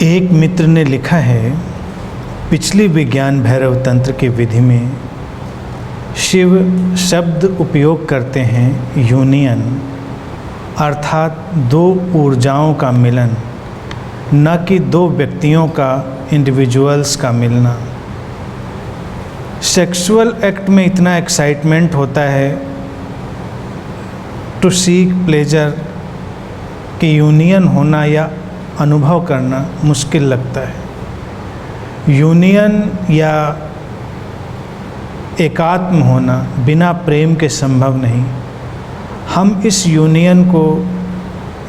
एक मित्र ने लिखा है, पिछली विज्ञान भैरव तंत्र की विधि में शिव शब्द उपयोग करते हैं यूनियन, अर्थात दो ऊर्जाओं का मिलन, न कि दो व्यक्तियों का, इंडिविजुअल्स का मिलना। सेक्सुअल एक्ट में इतना एक्साइटमेंट होता है टू सीक प्लेजर कि यूनियन होना या अनुभव करना मुश्किल लगता है। यूनियन या एकात्म होना बिना प्रेम के संभव नहीं। हम इस यूनियन को,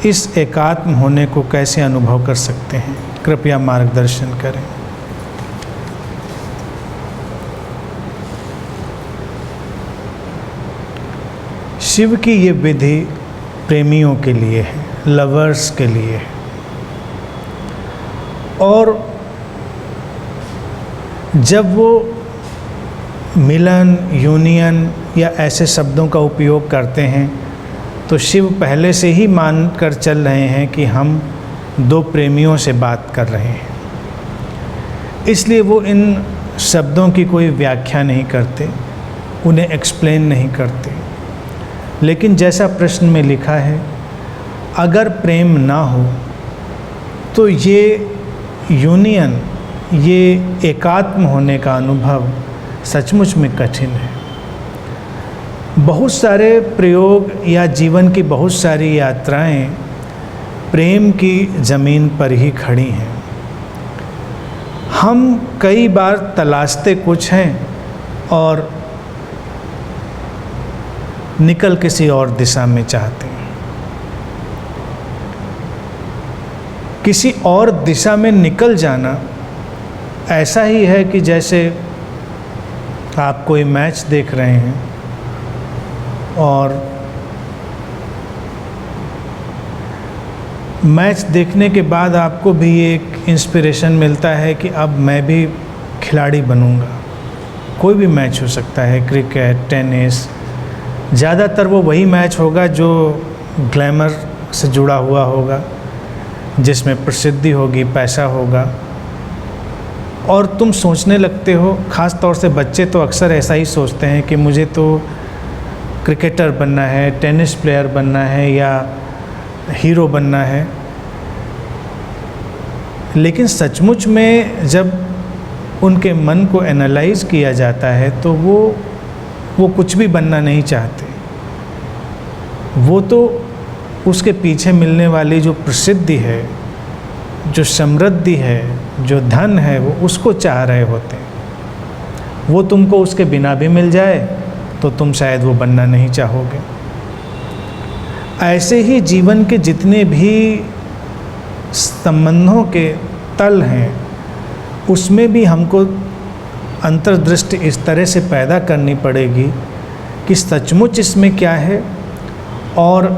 इस एकात्म होने को कैसे अनुभव कर सकते हैं? कृपया मार्गदर्शन करें। शिव की ये विधि प्रेमियों के लिए है, लवर्स के लिए है। और जब वो मिलन, यूनियन या ऐसे शब्दों का उपयोग करते हैं तो शिव पहले से ही मान कर चल रहे हैं कि हम दो प्रेमियों से बात कर रहे हैं, इसलिए वो इन शब्दों की कोई व्याख्या नहीं करते, उन्हें एक्सप्लेन नहीं करते। लेकिन जैसा प्रश्न में लिखा है, अगर प्रेम ना हो तो ये यूनियन, ये एकात्म होने का अनुभव सचमुच में कठिन है। बहुत सारे प्रयोग या जीवन की बहुत सारी यात्राएं प्रेम की ज़मीन पर ही खड़ी हैं। हम कई बार तलाशते कुछ हैं और निकल किसी और दिशा में चाहते हैं। किसी और दिशा में निकल जाना ऐसा ही है कि जैसे आप कोई मैच देख रहे हैं और मैच देखने के बाद आपको भी एक इंस्पिरेशन मिलता है कि अब मैं भी खिलाड़ी बनूंगा। कोई भी मैच हो सकता है, क्रिकेट, टेनिस, ज़्यादातर वो वही मैच होगा जो ग्लैमर से जुड़ा हुआ होगा, जिसमें प्रसिद्धि होगी, पैसा होगा। और तुम सोचने लगते हो, ख़ास तौर से बच्चे तो अक्सर ऐसा ही सोचते हैं कि मुझे तो क्रिकेटर बनना है, टेनिस प्लेयर बनना है या हीरो बनना है। लेकिन सचमुच में जब उनके मन को एनालाइज किया जाता है तो वो कुछ भी बनना नहीं चाहते। वो तो उसके पीछे मिलने वाली जो प्रसिद्धि है, जो समृद्धि है, जो धन है, वो उसको चाह रहे होते हैं। वो तुमको उसके बिना भी मिल जाए तो तुम शायद वो बनना नहीं चाहोगे। ऐसे ही जीवन के जितने भी संबंधों के तल हैं, उसमें भी हमको अंतर्दृष्टि इस तरह से पैदा करनी पड़ेगी कि सचमुच इसमें क्या है और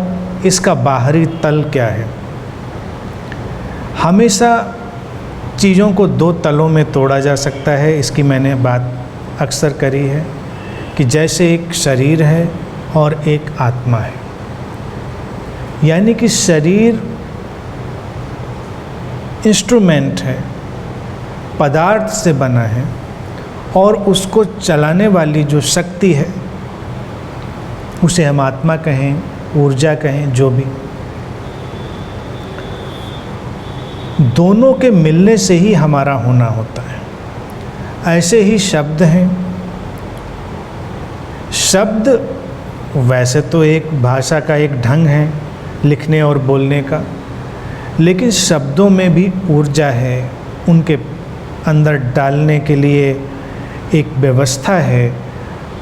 इसका बाहरी तल क्या है। हमेशा चीज़ों को दो तलों में तोड़ा जा सकता है। इसकी मैंने बात अक्सर करी है कि जैसे एक शरीर है और एक आत्मा है। यानी कि शरीर इंस्ट्रूमेंट है, पदार्थ से बना है, और उसको चलाने वाली जो शक्ति है उसे हम आत्मा कहें, ऊर्जा कहें, जो भी। दोनों के मिलने से ही हमारा होना होता है। ऐसे ही शब्द हैं। शब्द वैसे तो एक भाषा का एक ढंग है लिखने और बोलने का, लेकिन शब्दों में भी ऊर्जा है। उनके अंदर डालने के लिए एक व्यवस्था है,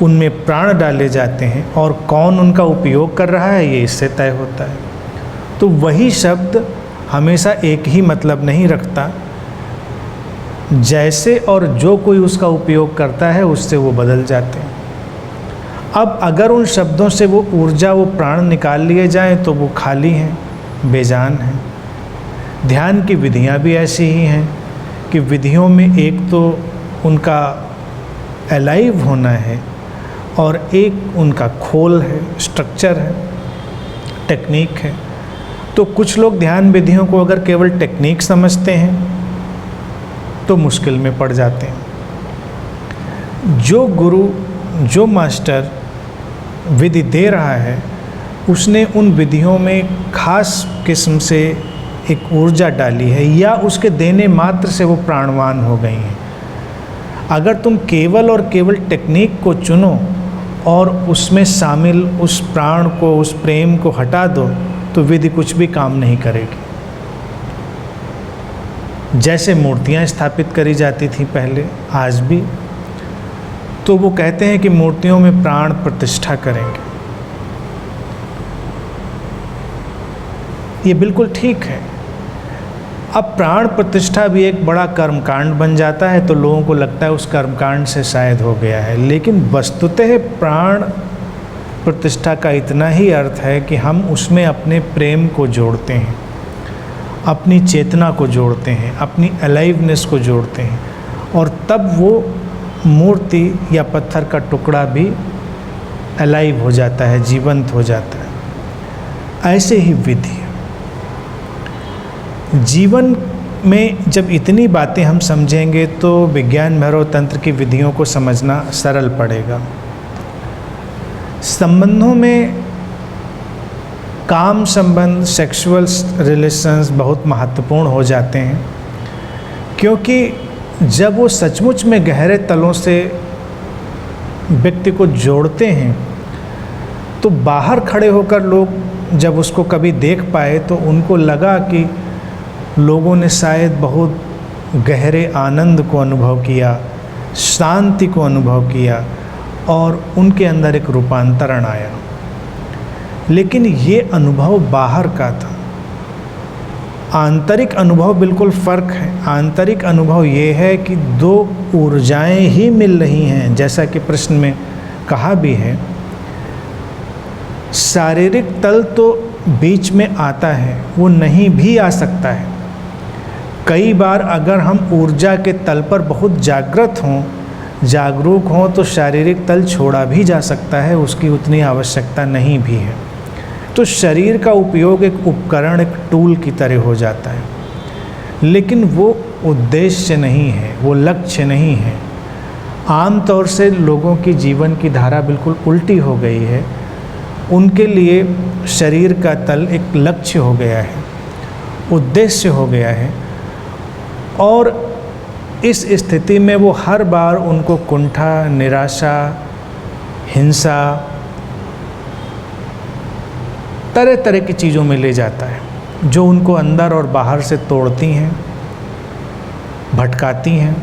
उनमें प्राण डाले जाते हैं, और कौन उनका उपयोग कर रहा है ये इससे तय होता है। तो वही शब्द हमेशा एक ही मतलब नहीं रखता। जैसे और जो कोई उसका उपयोग करता है उससे वो बदल जाते हैं। अब अगर उन शब्दों से वो ऊर्जा, वो प्राण निकाल लिए जाएं तो वो खाली हैं, बेजान हैं। ध्यान की विधियां भी ऐसी ही हैं कि विधियों में एक तो उनका अलाइव होना है और एक उनका खोल है, स्ट्रक्चर है, टेक्निक है। तो कुछ लोग ध्यान विधियों को अगर केवल टेक्निक समझते हैं तो मुश्किल में पड़ जाते हैं। जो गुरु, जो मास्टर विधि दे रहा है, उसने उन विधियों में खास किस्म से एक ऊर्जा डाली है, या उसके देने मात्र से वो प्राणवान हो गई हैं। अगर तुम केवल और केवल टेक्निक को चुनो और उसमें शामिल उस प्राण को, उस प्रेम को हटा दो, तो विधि कुछ भी काम नहीं करेगी। जैसे मूर्तियाँ स्थापित करी जाती थी पहले, आज भी, तो वो कहते हैं कि मूर्तियों में प्राण प्रतिष्ठा करेंगे। ये बिल्कुल ठीक है। अब प्राण प्रतिष्ठा भी एक बड़ा कर्मकांड बन जाता है, तो लोगों को लगता है उस कर्मकांड से शायद हो गया है, लेकिन वस्तुतः प्राण प्रतिष्ठा का इतना ही अर्थ है कि हम उसमें अपने प्रेम को जोड़ते हैं, अपनी चेतना को जोड़ते हैं, अपनी अलाइवनेस को जोड़ते हैं, और तब वो मूर्ति या पत्थर का टुकड़ा भी अलाइव हो जाता है, जीवंत हो जाता है। ऐसे ही विधि जीवन में जब इतनी बातें हम समझेंगे तो विज्ञान भैरव तंत्र की विधियों को समझना सरल पड़ेगा। संबंधों में काम संबंध, सेक्सुअल रिलेशंस बहुत महत्वपूर्ण हो जाते हैं, क्योंकि जब वो सचमुच में गहरे तलों से व्यक्ति को जोड़ते हैं, तो बाहर खड़े होकर लोग जब उसको कभी देख पाए तो उनको लगा कि लोगों ने शायद बहुत गहरे आनंद को अनुभव किया, शांति को अनुभव किया, और उनके अंदर एक रूपांतरण आया। लेकिन ये अनुभव बाहर का था। आंतरिक अनुभव बिल्कुल फ़र्क है। आंतरिक अनुभव ये है कि दो ऊर्जाएं ही मिल रही हैं, जैसा कि प्रश्न में कहा भी है। शारीरिक तल तो बीच में आता है, वो नहीं भी आ सकता है। कई बार अगर हम ऊर्जा के तल पर बहुत जागृत हों, जागरूक हों, तो शारीरिक तल छोड़ा भी जा सकता है, उसकी उतनी आवश्यकता नहीं भी है। तो शरीर का उपयोग एक उपकरण, एक टूल की तरह हो जाता है, लेकिन वो उद्देश्य नहीं है, वो लक्ष्य नहीं है। आम तौर से लोगों की जीवन की धारा बिल्कुल उल्टी हो गई है। उनके लिए शरीर का तल एक लक्ष्य हो गया है, उद्देश्य हो गया है, और इस स्थिति में वो हर बार उनको कुंठा, निराशा, हिंसा, तरह तरह की चीज़ों में ले जाता है, जो उनको अंदर और बाहर से तोड़ती हैं, भटकाती हैं।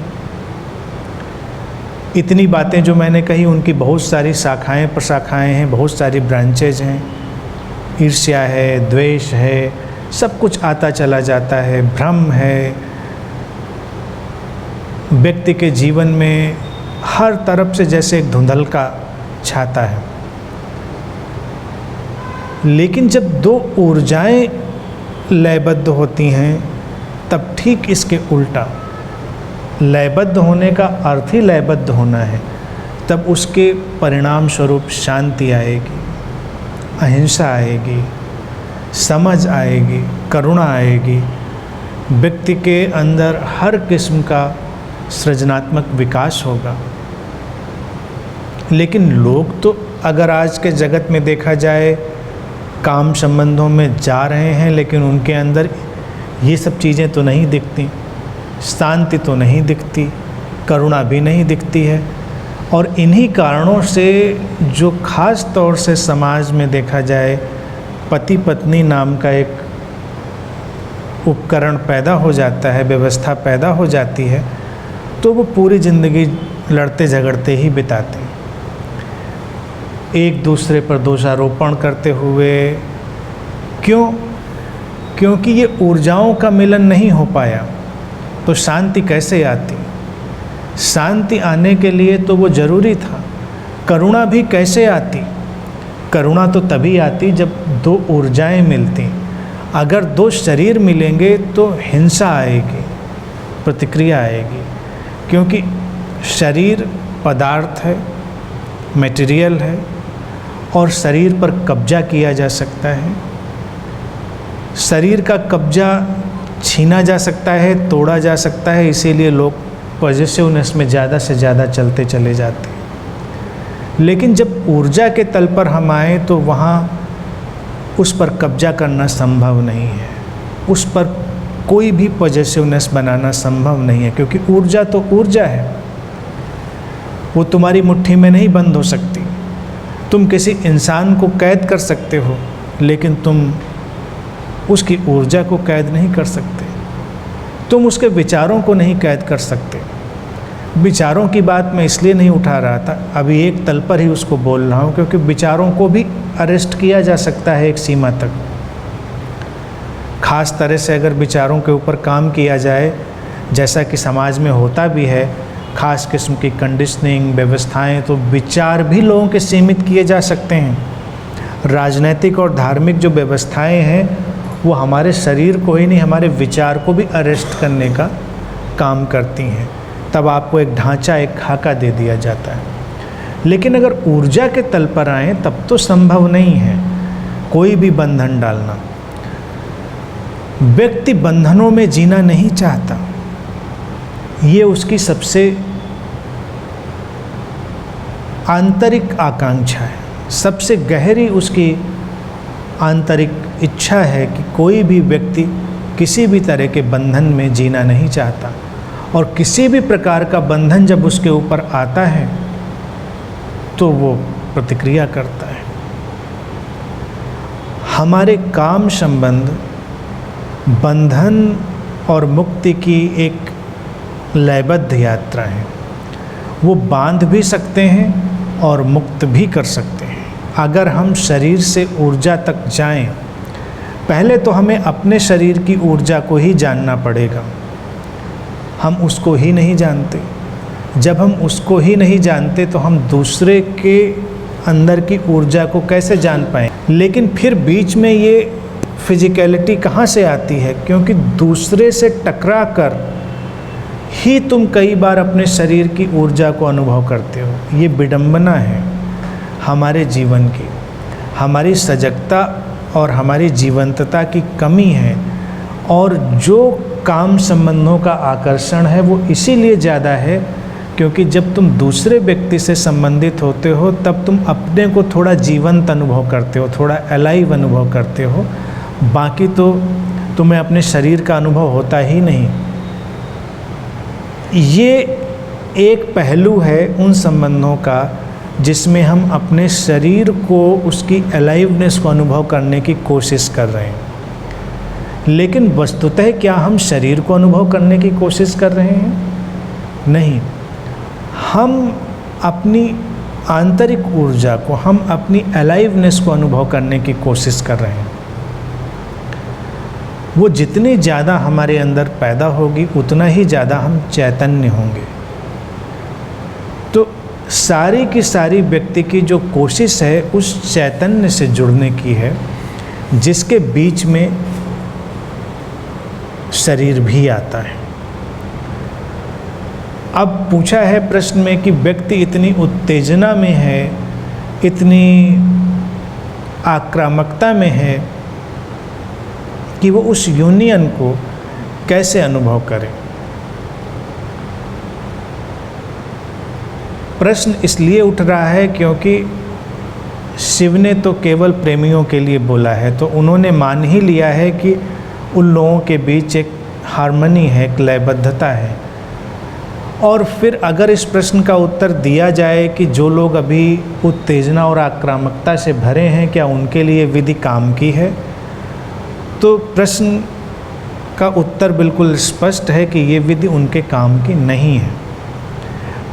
इतनी बातें जो मैंने कही, उनकी बहुत सारी शाखाएं प्रशाखाएं हैं, बहुत सारी ब्रांचेज हैं। ईर्ष्या है, द्वेष है, सब कुछ आता चला जाता है, भ्रम है। व्यक्ति के जीवन में हर तरफ से जैसे एक धुंधलका छाता है। लेकिन जब दो ऊर्जाएं लयबद्ध होती हैं, तब ठीक इसके उल्टा, लयबद्ध होने का अर्थ ही लयबद्ध होना है, तब उसके परिणाम स्वरूप शांति आएगी, अहिंसा आएगी, समझ आएगी, करुणा आएगी। व्यक्ति के अंदर हर किस्म का सृजनात्मक विकास होगा। लेकिन लोग तो अगर आज के जगत में देखा जाए काम संबंधों में जा रहे हैं, लेकिन उनके अंदर ये सब चीज़ें तो नहीं दिखती, शांति तो नहीं दिखती, करुणा भी नहीं दिखती है। और इन्हीं कारणों से जो खास तौर से समाज में देखा जाए पति पत्नी नाम का एक उपकरण पैदा हो जाता है, व्यवस्था पैदा हो जाती है, तो वो पूरी ज़िंदगी लड़ते झगड़ते ही बिताते हैं, एक दूसरे पर दोषारोपण करते हुए। क्यों? क्योंकि ये ऊर्जाओं का मिलन नहीं हो पाया, तो शांति कैसे आती? शांति आने के लिए तो वो ज़रूरी था। करुणा भी कैसे आती? करुणा तो तभी आती जब दो ऊर्जाएं मिलती। अगर दो शरीर मिलेंगे तो हिंसा आएगी, प्रतिक्रिया आएगी, क्योंकि शरीर पदार्थ है, मटेरियल है, और शरीर पर कब्जा किया जा सकता है। शरीर का कब्जा छीना जा सकता है, तोड़ा जा सकता है, इसीलिए लोग पॉजिटिवनेस में ज़्यादा से ज़्यादा चलते चले जाते हैं। लेकिन जब ऊर्जा के तल पर हम आए तो वहाँ उस पर कब्जा करना संभव नहीं है, उस पर कोई भी पॉजिटिवनेस बनाना संभव नहीं है, क्योंकि ऊर्जा तो ऊर्जा है, वो तुम्हारी मुट्ठी में नहीं बंद हो सकती। तुम किसी इंसान को कैद कर सकते हो, लेकिन तुम उसकी ऊर्जा को कैद नहीं कर सकते, तुम उसके विचारों को नहीं कैद कर सकते। विचारों की बात मैं इसलिए नहीं उठा रहा था, अभी एक तल पर ही उसको बोल रहा हूँ, क्योंकि विचारों को भी अरेस्ट किया जा सकता है एक सीमा तक। ख़ास तरह से अगर विचारों के ऊपर काम किया जाए, जैसा कि समाज में होता भी है, ख़ास किस्म की कंडीशनिंग व्यवस्थाएं, तो विचार भी लोगों के सीमित किए जा सकते हैं। राजनीतिक और धार्मिक जो व्यवस्थाएं हैं वो हमारे शरीर को ही नहीं, हमारे विचार को भी अरेस्ट करने का काम करती हैं। तब आपको एक ढांचा, एक खाका दे दिया जाता है। लेकिन अगर ऊर्जा के तल पर आएँ तब तो संभव नहीं है कोई भी बंधन डालना। व्यक्ति बंधनों में जीना नहीं चाहता, ये उसकी सबसे आंतरिक आकांक्षा है, सबसे गहरी उसकी आंतरिक इच्छा है कि कोई भी व्यक्ति किसी भी तरह के बंधन में जीना नहीं चाहता। और किसी भी प्रकार का बंधन जब उसके ऊपर आता है तो वो प्रतिक्रिया करता है। हमारे काम संबंध बंधन और मुक्ति की एक लयबद्ध यात्रा है। वो बांध भी सकते हैं और मुक्त भी कर सकते हैं। अगर हम शरीर से ऊर्जा तक जाएं, पहले तो हमें अपने शरीर की ऊर्जा को ही जानना पड़ेगा। हम उसको ही नहीं जानते। जब हम उसको ही नहीं जानते तो हम दूसरे के अंदर की ऊर्जा को कैसे जान पाएं। लेकिन फिर बीच में ये फिजिकलिटी कहाँ से आती है, क्योंकि दूसरे से टकरा कर ही तुम कई बार अपने शरीर की ऊर्जा को अनुभव करते हो। ये विडंबना है हमारे जीवन की, हमारी सजगता और हमारी जीवंतता की कमी है। और जो काम संबंधों का आकर्षण है वो इसीलिए ज़्यादा है क्योंकि जब तुम दूसरे व्यक्ति से संबंधित होते हो तब तुम अपने को थोड़ा जीवंत अनुभव करते हो, थोड़ा अलाइव अनुभव करते हो। बाकी तो तुम्हें अपने शरीर का अनुभव होता ही नहीं। ये एक पहलू है उन संबंधों का जिसमें हम अपने शरीर को, उसकी अलाइवनेस को अनुभव करने की कोशिश कर रहे हैं। लेकिन वस्तुतः क्या हम शरीर को अनुभव करने की कोशिश कर रहे हैं? नहीं। हम अपनी आंतरिक ऊर्जा को, हम अपनी अलाइवनेस को अनुभव करने की कोशिश कर रहे हैं। वो जितनी ज़्यादा हमारे अंदर पैदा होगी उतना ही ज़्यादा हम चैतन्य होंगे। तो सारी की सारी व्यक्ति की जो कोशिश है उस चैतन्य से जुड़ने की है जिसके बीच में शरीर भी आता है। अब पूछा है प्रश्न में कि व्यक्ति इतनी उत्तेजना में है, इतनी आक्रामकता में है कि वो उस यूनियन को कैसे अनुभव करे। प्रश्न इसलिए उठ रहा है क्योंकि शिव ने तो केवल प्रेमियों के लिए बोला है, तो उन्होंने मान ही लिया है कि उन लोगों के बीच एक हार्मनी है, एक लयबद्धता है। और फिर अगर इस प्रश्न का उत्तर दिया जाए कि जो लोग अभी उत्तेजना और आक्रामकता से भरे हैं, क्या उनके लिए विधि काम की है, तो प्रश्न का उत्तर बिल्कुल स्पष्ट है कि ये विधि उनके काम की नहीं है।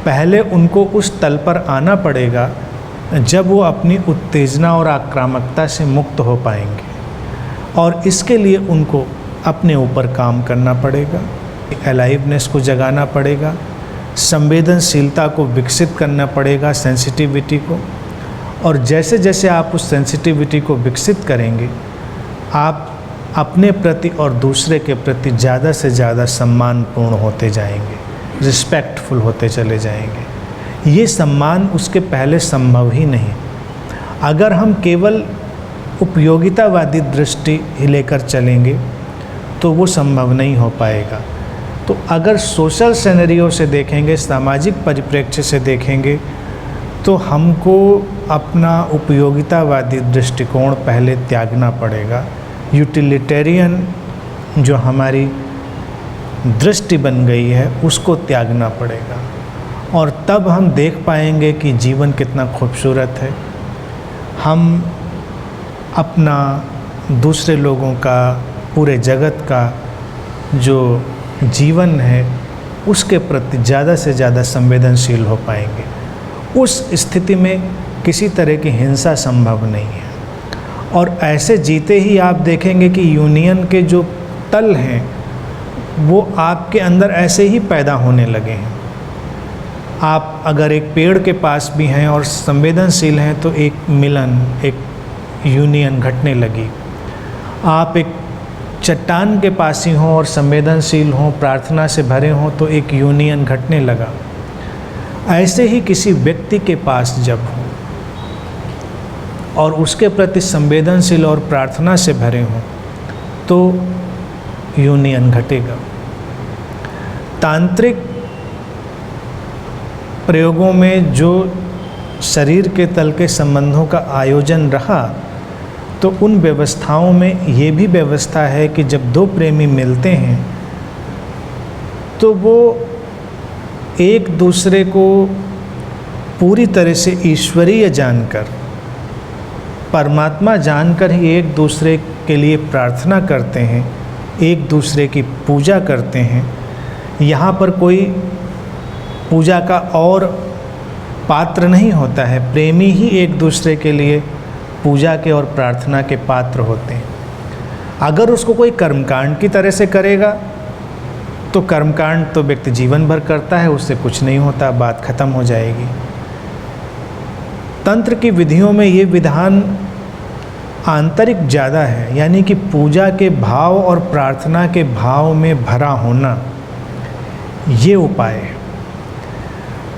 पहले उनको उस तल पर आना पड़ेगा जब वो अपनी उत्तेजना और आक्रामकता से मुक्त हो पाएंगे, और इसके लिए उनको अपने ऊपर काम करना पड़ेगा, अलाइवनेस को जगाना पड़ेगा, संवेदनशीलता को विकसित करना पड़ेगा, सेंसिटिविटी को। और जैसे जैसे आप उस सेंसिटिविटी को विकसित करेंगे, आप अपने प्रति और दूसरे के प्रति ज़्यादा से ज़्यादा सम्मानपूर्ण होते जाएंगे, रिस्पेक्टफुल होते चले जाएंगे। ये सम्मान उसके पहले संभव ही नहीं। अगर हम केवल उपयोगितावादी दृष्टि ही लेकर चलेंगे तो वो संभव नहीं हो पाएगा। तो अगर सोशल सिनेरियो से देखेंगे, सामाजिक परिप्रेक्ष्य से देखेंगे, तो हमको अपना उपयोगितावादी दृष्टिकोण पहले त्यागना पड़ेगा। यूटिलिटेरियन जो हमारी दृष्टि बन गई है उसको त्यागना पड़ेगा, और तब हम देख पाएंगे कि जीवन कितना खूबसूरत है। हम अपना, दूसरे लोगों का, पूरे जगत का जो जीवन है उसके प्रति ज़्यादा से ज़्यादा संवेदनशील हो पाएंगे। उस स्थिति में किसी तरह की हिंसा संभव नहीं है, और ऐसे जीते ही आप देखेंगे कि यूनियन के जो तल हैं वो आपके अंदर ऐसे ही पैदा होने लगे हैं। आप अगर एक पेड़ के पास भी हैं और संवेदनशील हैं तो एक मिलन, एक यूनियन घटने लगी। आप एक चट्टान के पास ही हों और संवेदनशील हों, प्रार्थना से भरे हों, तो एक यूनियन घटने लगा। ऐसे ही किसी व्यक्ति के पास जब हो और उसके प्रति संवेदनशील और प्रार्थना से भरे हों तो यूनियन घटेगा। तांत्रिक प्रयोगों में जो शरीर के तल के संबंधों का आयोजन रहा, तो उन व्यवस्थाओं में ये भी व्यवस्था है कि जब दो प्रेमी मिलते हैं तो वो एक दूसरे को पूरी तरह से ईश्वरीय जानकर, परमात्मा जानकर ही एक दूसरे के लिए प्रार्थना करते हैं, एक दूसरे की पूजा करते हैं। यहाँ पर कोई पूजा का और पात्र नहीं होता है, प्रेमी ही एक दूसरे के लिए पूजा के और प्रार्थना के पात्र होते हैं। अगर उसको कोई कर्मकांड की तरह से करेगा तो कर्मकांड तो व्यक्ति जीवन भर करता है, उससे कुछ नहीं होता, बात खत्म हो जाएगी। तंत्र की विधियों में ये विधान आंतरिक ज़्यादा है, यानी कि पूजा के भाव और प्रार्थना के भाव में भरा होना, ये उपाय है।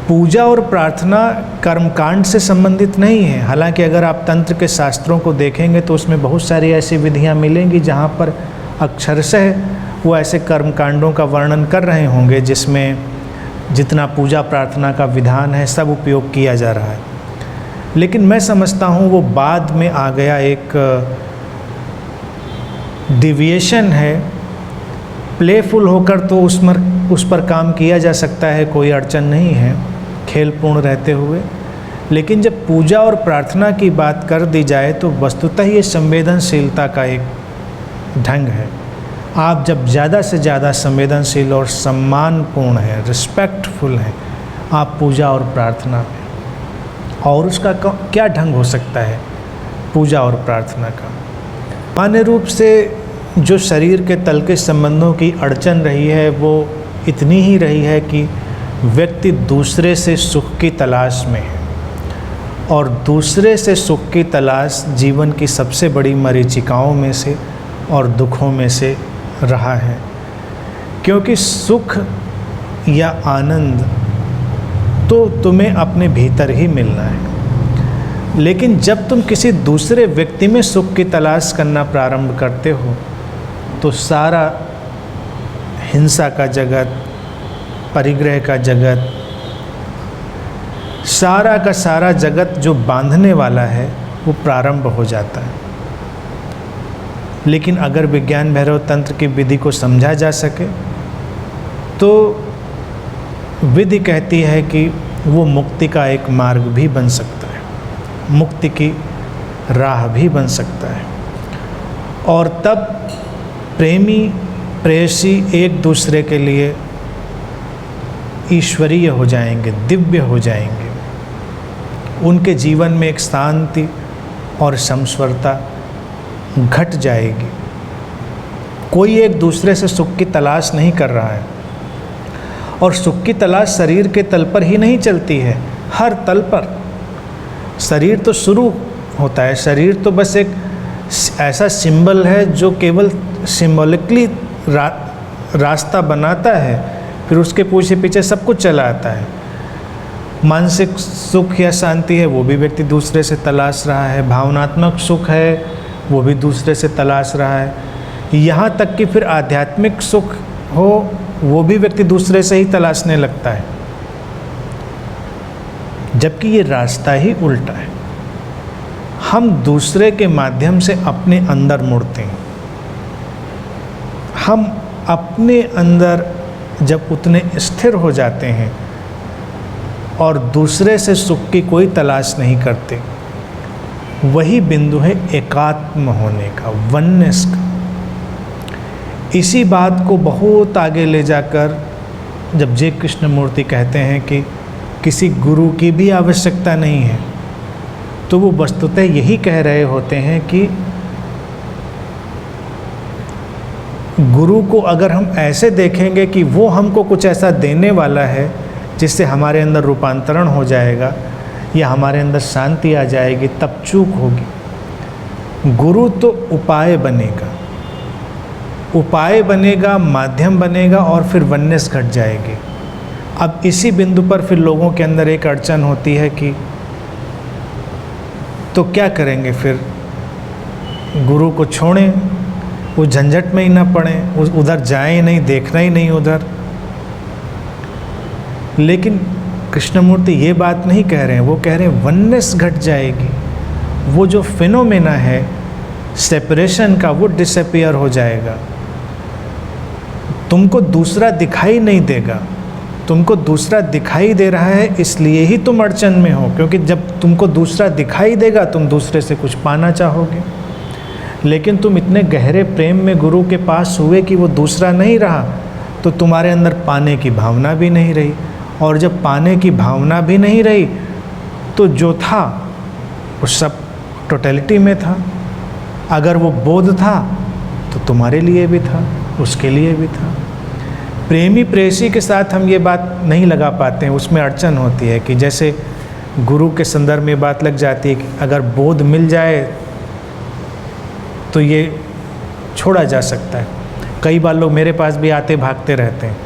पूजा और प्रार्थना कर्मकांड से संबंधित नहीं है। हालांकि अगर आप तंत्र के शास्त्रों को देखेंगे तो उसमें बहुत सारी ऐसी विधियां मिलेंगी जहां पर अक्षरशः वो ऐसे कर्मकांडों का वर्णन कर रहे होंगे जिसमें जितना पूजा प्रार्थना का विधान है सब उपयोग किया जा रहा है। लेकिन मैं समझता हूँ वो बाद में आ गया एक डिविएशन है। प्लेफुल होकर तो उस पर काम किया जा सकता है, कोई अड़चन नहीं है, खेलपूर्ण रहते हुए। लेकिन जब पूजा और प्रार्थना की बात कर दी जाए तो वस्तुतः ये संवेदनशीलता का एक ढंग है। आप जब ज़्यादा से ज़्यादा संवेदनशील और सम्मानपूर्ण हैं, रिस्पेक्टफुल हैं आप पूजा और प्रार्थना में, और उसका क्या ढंग हो सकता है पूजा और प्रार्थना का। सामान्य रूप से जो शरीर के तल के संबंधों की अड़चन रही है वो इतनी ही रही है कि व्यक्ति दूसरे से सुख की तलाश में है, और दूसरे से सुख की तलाश जीवन की सबसे बड़ी मरीचिकाओं में से और दुखों में से रहा है। क्योंकि सुख या आनंद तो तुम्हें अपने भीतर ही मिलना है, लेकिन जब तुम किसी दूसरे व्यक्ति में सुख की तलाश करना प्रारंभ करते हो तो सारा हिंसा का जगत, परिग्रह का जगत, सारा का सारा जगत जो बांधने वाला है वो प्रारंभ हो जाता है। लेकिन अगर विज्ञान भैरव तंत्र की विधि को समझा जा सके तो विधि कहती है कि वो मुक्ति का एक मार्ग भी बन सकता है, मुक्ति की राह भी बन सकता है। और तब प्रेमी प्रेयसी एक दूसरे के लिए ईश्वरीय हो जाएंगे, दिव्य हो जाएंगे। उनके जीवन में एक शांति और समस्वरता घट जाएगी। कोई एक दूसरे से सुख की तलाश नहीं कर रहा है, और सुख की तलाश शरीर के तल पर ही नहीं चलती है, हर तल पर। शरीर तो शुरू होता है, शरीर तो बस एक ऐसा सिंबल है जो केवल सिंबॉलिकली रास्ता बनाता है, फिर उसके पीछे पीछे सब कुछ चला आता है। मानसिक सुख या शांति है वो भी व्यक्ति दूसरे से तलाश रहा है, भावनात्मक सुख है वो भी दूसरे से तलाश रहा है, यहाँ तक कि फिर आध्यात्मिक सुख हो वो भी व्यक्ति दूसरे से ही तलाशने लगता है, जबकि ये रास्ता ही उल्टा है। हम दूसरे के माध्यम से अपने अंदर मुड़ते हैं। हम अपने अंदर जब उतने स्थिर हो जाते हैं और दूसरे से सुख की कोई तलाश नहीं करते, वही बिंदु है एकात्म होने का, वननेस का। इसी बात को बहुत आगे ले जाकर जब जय कृष्णमूर्ति कहते हैं कि किसी गुरु की भी आवश्यकता नहीं है, तो वो वस्तुतः यही कह रहे होते हैं कि गुरु को अगर हम ऐसे देखेंगे कि वो हमको कुछ ऐसा देने वाला है जिससे हमारे अंदर रूपांतरण हो जाएगा या हमारे अंदर शांति आ जाएगी, तब चूक होगी। गुरु तो उपाय बनेगा, उपाय बनेगा, माध्यम बनेगा और फिर वननेस घट जाएगी। अब इसी बिंदु पर फिर लोगों के अंदर एक अड़चन होती है कि तो क्या करेंगे फिर, गुरु को छोड़ें, उस झंझट में ही ना पड़ें, उधर जाएं नहीं, देखना ही नहीं उधर। लेकिन कृष्णमूर्ति ये बात नहीं कह रहे हैं, वो कह रहे हैं वननेस घट जाएगी। वो जो फिनोमेना है सेपरेशन का, वो डिसअपीयर हो जाएगा। तुमको दूसरा दिखाई नहीं देगा। तुमको दूसरा दिखाई दे रहा है इसलिए ही तुम अड़चन में हो, क्योंकि जब तुमको दूसरा दिखाई देगा तुम दूसरे से कुछ पाना चाहोगे। लेकिन तुम इतने गहरे प्रेम में गुरु के पास हुए कि वो दूसरा नहीं रहा, तो तुम्हारे अंदर पाने की भावना भी नहीं रही, और जब पाने की भावना भी नहीं रही तो जो था वो सब टोटलिटी में था। अगर वो बोध था तो तुम्हारे लिए भी था, उसके लिए भी था। प्रेमी प्रेयसी के साथ हम ये बात नहीं लगा पाते हैं, उसमें अड़चन होती है कि जैसे गुरु के संदर्भ में बात लग जाती है कि अगर बोध मिल जाए तो ये छोड़ा जा सकता है। कई बार लोग मेरे पास भी आते भागते रहते हैं,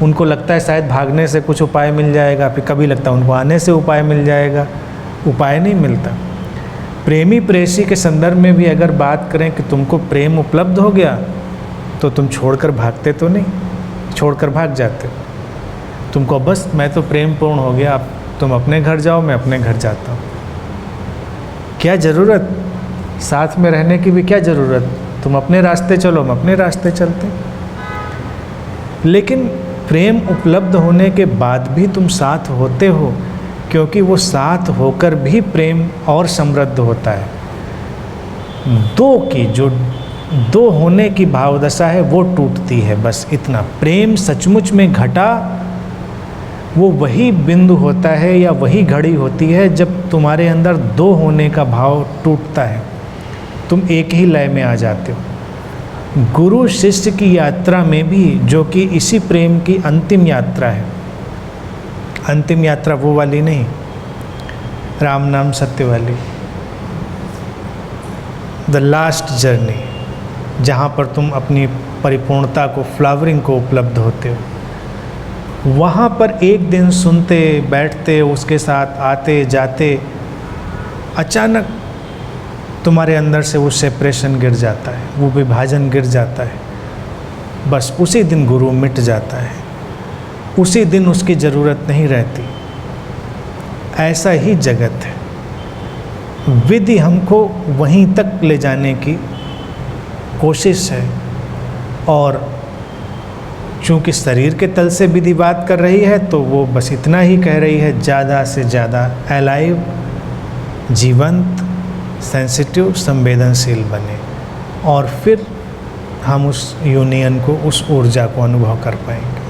उनको लगता है शायद भागने से कुछ उपाय मिल जाएगा, फिर कभी लगता है उनको आने से उपाय मिल जाएगा। उपाय नहीं मिलता। प्रेमी प्रेयसी के संदर्भ में भी अगर बात करें कि तुमको प्रेम उपलब्ध हो गया तो तुम छोड़कर भागते तो नहीं, छोड़कर भाग जाते। तुमको बस मैं तो प्रेम पूर्ण हो गया, अब तुम अपने घर जाओ, मैं अपने घर जाता हूँ। क्या ज़रूरत साथ में रहने की, भी क्या ज़रूरत। तुम अपने रास्ते चलो, हम अपने रास्ते चलते। लेकिन प्रेम उपलब्ध होने के बाद भी तुम साथ होते हो, क्योंकि वो साथ होकर भी प्रेम और समृद्ध होता है। जो दो होने की भावदशा है वो टूटती है, बस इतना। प्रेम सचमुच में घटा, वो वही बिंदु होता है या वही घड़ी होती है जब तुम्हारे अंदर दो होने का भाव टूटता है, तुम एक ही लय में आ जाते हो। गुरु शिष्य की यात्रा में भी, जो कि इसी प्रेम की अंतिम यात्रा है, अंतिम यात्रा वो वाली नहीं, राम नाम सत्य वाली, द लास्ट जर्नी, जहाँ पर तुम अपनी परिपूर्णता को, फ्लावरिंग को उपलब्ध होते हो। वहाँ पर एक दिन सुनते बैठते, उसके साथ आते जाते, अचानक तुम्हारे अंदर से वो सेपरेशन गिर जाता है, वो विभाजन गिर जाता है। बस उसी दिन गुरु मिट जाता है, उसी दिन उसकी ज़रूरत नहीं रहती। ऐसा ही जगत है। विधि हमको वहीं तक ले जाने की कोशिश है, और चूँकि शरीर के तल से विधि बात कर रही है तो वो बस इतना ही कह रही है, ज़्यादा से ज़्यादा अलाइव, जीवंत, सेंसिटिव, संवेदनशील बने, और फिर हम उस यूनियन को, उस ऊर्जा को अनुभव कर पाएंगे।